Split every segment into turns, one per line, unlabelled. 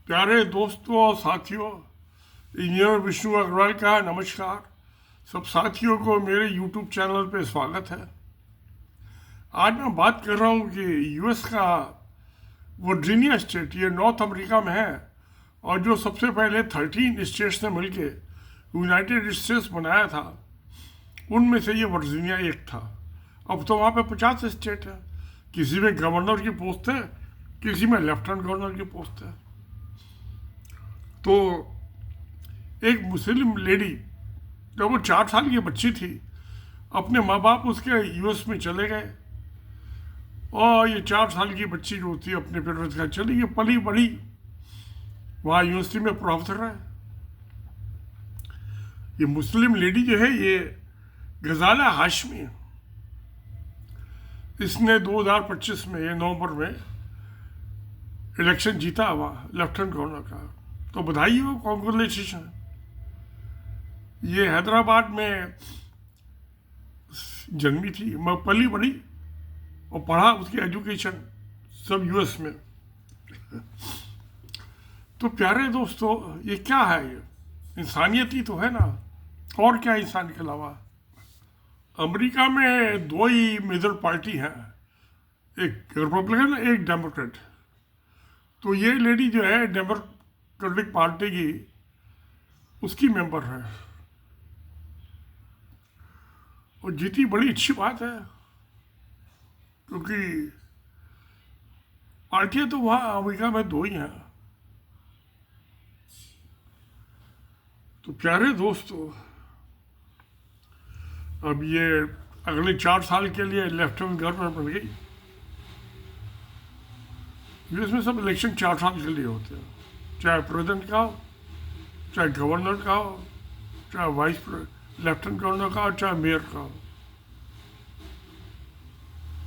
प्यारे दोस्तों और साथियों, इंजीनियर विष्णु अग्रवाल का नमस्कार। सब साथियों को मेरे यूट्यूब चैनल पे स्वागत है। आज मैं बात कर रहा हूँ कि यूएस का वर्जीनिया स्टेट, ये नॉर्थ अमेरिका में है, और जो सबसे पहले 13 स्टेट्स ने मिलके यूनाइटेड स्टेट्स बनाया था, उनमें से ये वर्जीनिया एक था। अब तो वहाँ पे 50 स्टेट है। किसी में गवर्नर की पोस्ट है, किसी में लेफ्टिनेंट गवर्नर की पोस्ट है। तो एक मुस्लिम लेडी, जब वो 4 साल की बच्ची थी, अपने माँ बाप उसके यूएस में चले गए, और ये 4 साल की बच्ची जो थी अपने पेरेंट्स के चली गई, पली बड़ी वहाँ यूनिवर्सिटी में प्रोफेसर है। ये मुस्लिम लेडी जो है, ये गजाला हाशमी, इसने 2025 में, ये नवंबर में इलेक्शन जीता हुआ लेफ्टिनेंट गवर्नर का। तो बधाई हो, कॉन्ग्रेचुलेशन। ये हैदराबाद में जन्मी थी, मैं पली बड़ी और पढ़ा, उसकी एजुकेशन सब यूएस में। तो प्यारे दोस्तों, ये क्या है? ये इंसानियत ही तो है ना, और क्या इंसान के अलावा। अमेरिका में दो ही मेजर पार्टी हैं, एक रिपब्लिकन, एक डेमोक्रेट। तो ये लेडी जो है डेमोक्रेटिक पार्टी की, उसकी मेंबर है, और जीती, बड़ी अच्छी बात है, क्योंकि पार्टियां तो वहाँ अमेरिका में दो ही हैं। तो प्यारे दोस्तों, अब ये अगले 4 साल के लिए लेफ्टिनेंट गवर्नर बन गई। यूएस में सब इलेक्शन 4 साल के लिए होते हैं, चाहे प्रेसिडेंट का हो, चाहे गवर्नर का हो, चाहे लेफ्टिनेंट गवर्नर का हो, चाहे मेयर का हो।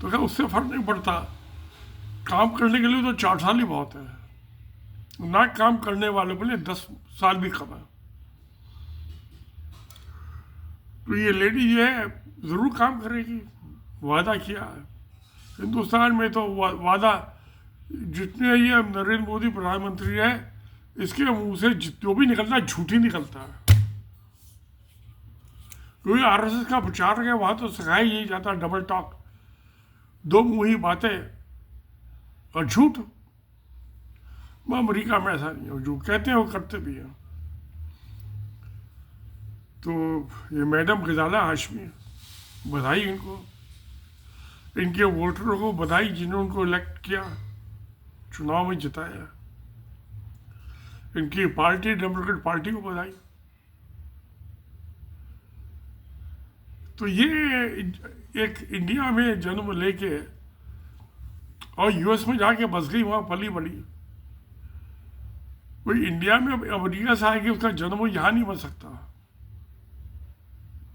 तो क्या उससे फर्क नहीं पड़ता। काम करने के लिए तो 4 साल ही बहुत है, ना काम करने वाले के लिए 10 साल भी कम है। तो ये लेडी जो है ज़रूर काम करेगी, वादा किया है। हिंदुस्तान में तो वादा, जितने ये नरेंद्र मोदी प्रधानमंत्री है, इसके मुंह से जो भी निकलता है झूठ ही निकलता है। क्योंकि आरएसएस का प्रचार है, वहाँ तो सिखाया यही जाता है, डबल टॉक, दो मुंही बातें और झूठ। मैं अमेरिका में ऐसा नहीं हो, जो कहते हैं वो करते भी हैं। तो ये मैडम गजाला हाशमी, बधाई इनको, इनके वोटरों को बधाई जिन्होंने उनको इलेक्ट किया, चुनाव में जिताया। इनकी पार्टी, डेमोक्रेट पार्टी को बधाई। तो ये एक इंडिया में जन्म लेके और यूएस में जाके बस गई, वहाँ पली बड़ी। कोई इंडिया में अमेरिका से आके उसका जन्म यहाँ नहीं बन सकता,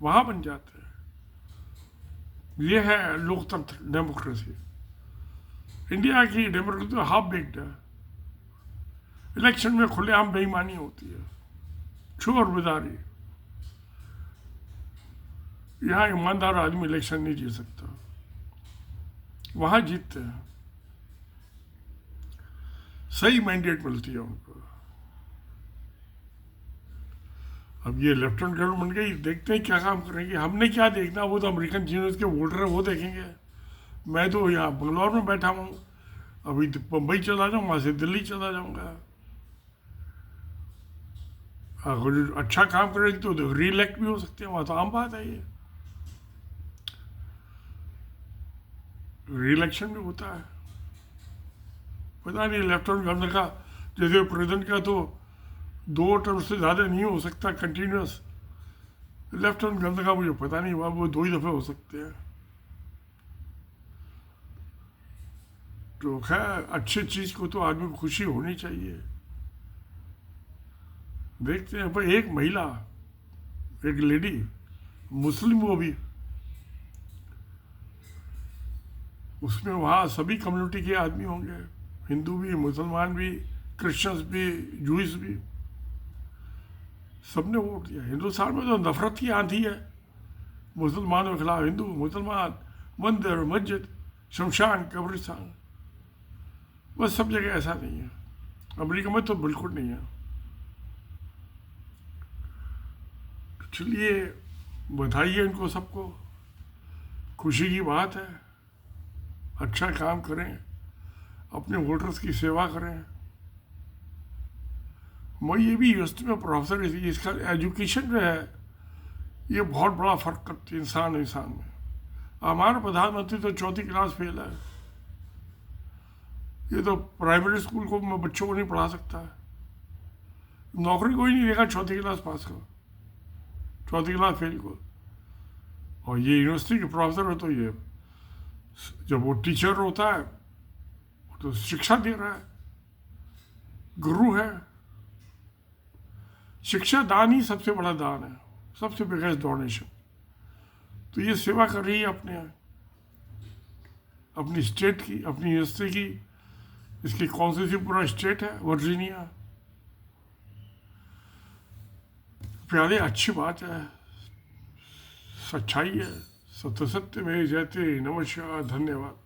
वहाँ बन जाते हैं। ये है लोकतंत्र, डेमोक्रेसी। इंडिया की डेमोक्रेसी तो हाफ बेक्ड है। इलेक्शन में खुलेआम बेईमानी होती है, चोर बेदारी। यहाँ ईमानदार आदमी इलेक्शन नहीं जीत सकता, वहाँ जीतते हैं, सही मैंडेट मिलती है उनको। अब ये लेफ्टिनेंट गवर्नर बन गई, देखते हैं क्या काम करेंगे। हमने क्या देखना, वो तो अमेरिकन जिन्होंने के वोटर है वो देखेंगे। मैं तो यहाँ बंगलौर में बैठा हूँ, अभी तो बम्बई चला जाऊँ, वहाँ से दिल्ली चला जाऊँगा। अगर अच्छा काम करेंगे तो री इलेक्ट भी हो सकते हैं, वहाँ तो आम बात है। ये री इलेक्शन भी होता है, पता नहीं लेफ्टिनेंट गवर्नर का, जैसे प्रेसिडेंट का तो 2 टर्म से ज़्यादा नहीं हो सकता कंटिन्यूस। लेफ्टिनेंट गवर्नर का मुझे पता नहीं, वो 2 ही दफ़े हो सकते हैं। तो खैर, अच्छी चीज़ को तो आदमी को खुशी होनी चाहिए। देखते हैं। पर एक महिला, एक लेडी, मुस्लिम, वो भी, उसमें वहाँ सभी कम्युनिटी के आदमी होंगे, हिंदू भी, मुसलमान भी, क्रिश्चियंस भी, जूइस भी, सबने वोट दिया। हिंदुस्तान में तो नफरत की आंधी है, मुसलमानों के खिलाफ हिंदू, मुसलमान, मंदिर, मस्जिद, शमशान, कब्रिस्तान, बस सब जगह ऐसा नहीं है। अमेरिका में तो बिल्कुल नहीं है। चलिए, बधाई है इनको सबको, खुशी की बात है। अच्छा काम करें, अपने वोटर्स की सेवा करें। मैं ये भी यूनिवर्सिटी में प्रोफेसर, इसका एजुकेशन जो है ये बहुत बड़ा फर्क करती है इंसान इंसान में। हमारा प्रधानमंत्री तो 4वीं क्लास फेल है, ये तो प्राइमरी स्कूल को मैं बच्चों को नहीं पढ़ा सकता है। नौकरी कोई नहीं देगा 4वीं क्लास पास को, 4वीं क्लास फेल को। और ये यूनिवर्सिटी के प्रोफेसर है तो ये जब वो टीचर होता है वो तो शिक्षा दे रहा है, गुरु है। शिक्षा दान ही सबसे बड़ा दान है, सबसे बिगेस्ट डोनेशन। तो ये सेवा कर रही है अपनी स्टेट की, अपनी यूनिवर्सिटी की। इसकी कौन सी पूरा स्टेट है, वर्जीनिया। प्यारे, अच्छी बात है, सच्चाई है। सत्य सत्य में जयते। नमस्कार, धन्यवाद।